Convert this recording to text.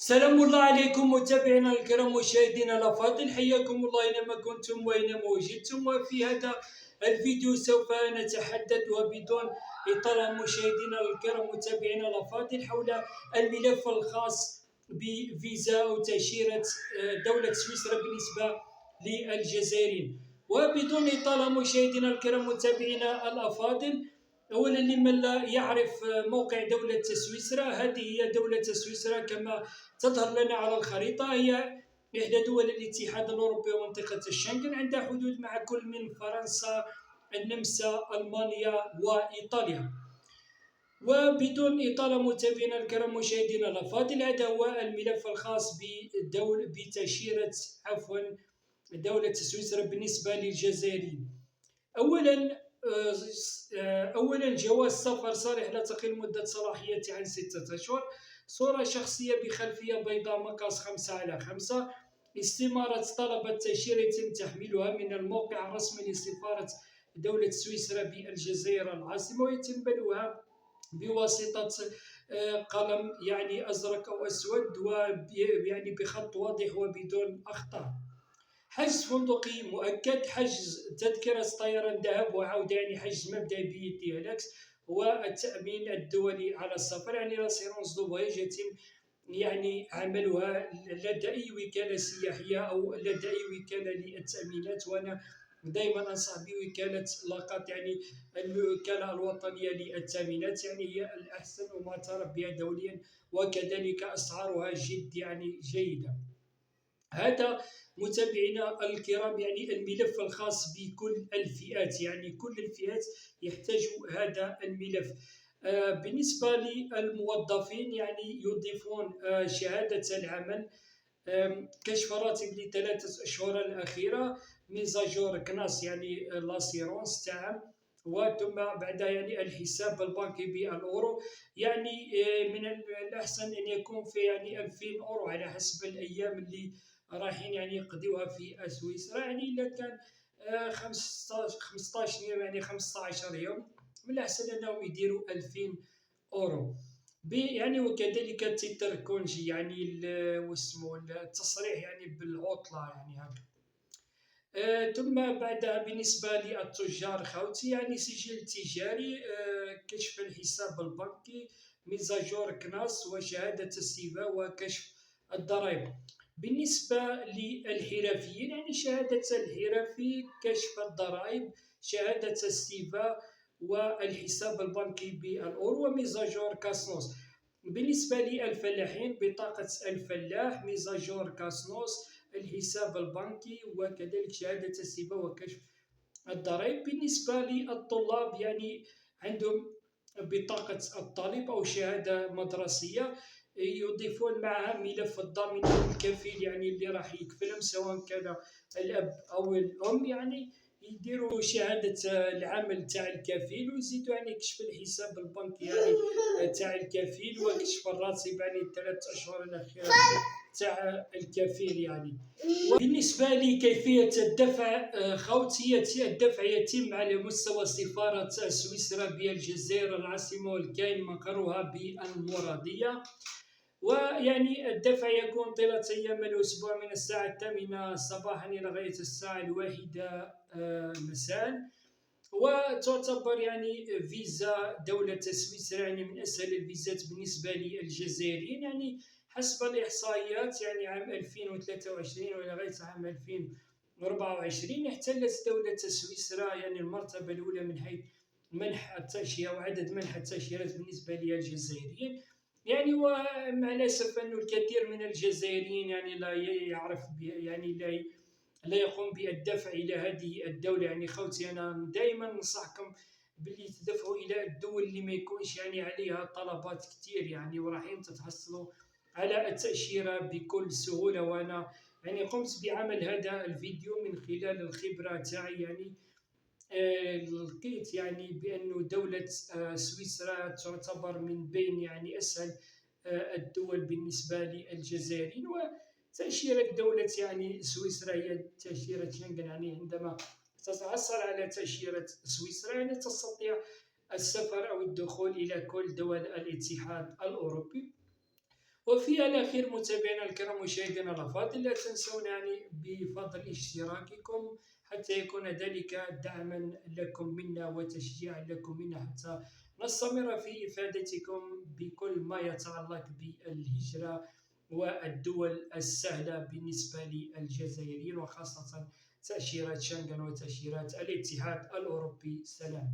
سلام الله عليكم متابعينا الكرام مشاهدينا الافاضل، حياكم الله اينما كنتم واينما وجدتم. وفي هذا الفيديو سوف نتحدث وبدون اطاله مشاهدينا الكرام متابعينا الافاضل حول الملف الخاص بفيزا او تاشيره دوله سويسرا بالنسبه للجزائريين. وبدون اطاله مشاهدينا الكرام متابعينا الافاضل، أولا لمن لا يعرف موقع دولة سويسرا، هذه هي دولة سويسرا كما تظهر لنا على الخريطة. هي إحدى دول الاتحاد الأوروبي ومنطقة الشنغن، عندها حدود مع كل من فرنسا، النمسا، ألمانيا وإيطاليا. وبدون إطالة متابعينا الكرام مشاهدينا الأفاضل، هذا هو الملف الخاص بتأشيرة دولة سويسرا بالنسبة للجزائريين. أولا جواز سفر صريح لا تقل مدة صلاحيته عن 6 أشهر، صورة شخصية بخلفية بيضاء مقاس 5×5، استمارة طلب التأشيرة يتم تحميلها من الموقع الرسمي لسفارة دولة سويسرا بالجزائر العاصمة، ويتم بلوها بواسطة قلم أزرق أو أسود ويعني بخط واضح وبدون أخطاء. حجز فندقي مؤكد، حجز تذكرة طيران ذهاب وعودة حجز مبدئي بالتيالكس، والتأمين الدولي على السفر لاسيرونس دو فواياج يتم عملها لدى أي وكالة سياحية أو لدى أي وكالة للتأمينات. وأنا دائما أنصح بوكالة لاقات، الوكالة الوطنية للتأمينات، هي الأحسن ومعترف بها دوليا، وكذلك أسعارها جد جيدة. هذا متابعينا الكرام الملف الخاص بكل الفئات، كل الفئات يحتاج هذا الملف. بالنسبة للموظفين يضيفون شهادة العمل، كشف راتب ل3 أشهر الأخيرة، ميزاجور كناس لاسيرونس تاعهم، وثم بعد الحساب البنكي بالأورو. من الأحسن أن يكون في 2000 أورو على حسب الأيام اللي رايحين يقضيوها في سويسرا. إذا كان 15 يوم 15 يوم، من الأحسن أنهم يديروا 2000 أورو. وكذلك تيتر كونجي واسمه التصريح بالعطلة هذا. ثم بعدها بالنسبة للتجار خوتي سجل تجاري، كشف الحساب البنكي، ميزاجور كناس، وشهادة السيفا، وكشف الضرائب. بالنسبة للحرفيين شهادة الحرفي، كشف الضرائب، شهادة السيفا، والحساب البنكي بالأورو، وميزاجور كاسنوس. بالنسبة للفلاحين بطاقة الفلاح، ميزاجور كاسنوس، الحساب البنكي، وكذلك شهادة السيفا وكشف الضرائب. بالنسبة للطلاب عندهم بطاقة الطالب أو شهادة مدرسية، يضيفون معها ملف الضامن الكفيل اللي راح يكفلهم، سواء كان الأب أو الأم. يديروا شهادة العمل تاع الكفيل، ويزيدوا كشف الحساب البنكي تاع الكفيل، وكشف الراتب 3 أشهر الأخيرة تاع الكفيل. بالنسبة لكيفية الدفع خوتي، الدفع يتم على مستوى سفارة سويسرا بالجزائر العاصمة والكاين مقرها بالمرادية. الدفع يكون طيلة أيام الأسبوع من الساعة 8 صباحا إلى غاية الساعة 1 مساء. وتعتبر فيزا دولة سويسرا من أسهل الفيزات بالنسبة للجزائريين، حسب الإحصائيات. عام 2023 وإلى غاية عام 2024 احتلت دولة سويسرا المرتبة الأولى من حيث منح التأشيرة وعدد منح التأشيرات بالنسبة للجزائريين. ومع الأسف أن الكثير من الجزائريين لا يعرف لا يقوم بالدفع إلى هذه الدولة. خوتي أنا دائما ننصحكم باللي تدفعوا إلى الدول اللي ما يكونش عليها طلبات كتير، وراحين تتحصلوا على التأشيرة بكل سهولة. وأنا قمت بعمل هذا الفيديو من خلال الخبرة تاعي. لقيت بأن دولة سويسرا تعتبر من بين أسهل الدول بالنسبة للجزائريين. وتأشيرة دولة سويسرا هي تأشيرة شنغن، عندما تتحصل على تأشيرة سويسرا تستطيع السفر أو الدخول إلى كل دول الاتحاد الأوروبي. وفي الأخير متابعينا الكرام مشاهدينا الأفاضل، لا تنسون يعني بفضل اشتراككم حتى يكون ذلك دعما لكم منا وتشجيعا لكم منا، حتى نستمر في إفادتكم بكل ما يتعلق بالهجرة والدول السهلة بالنسبة للجزائريين، وخاصة تأشيرات شنغن وتأشيرات الاتحاد الأوروبي. سلام.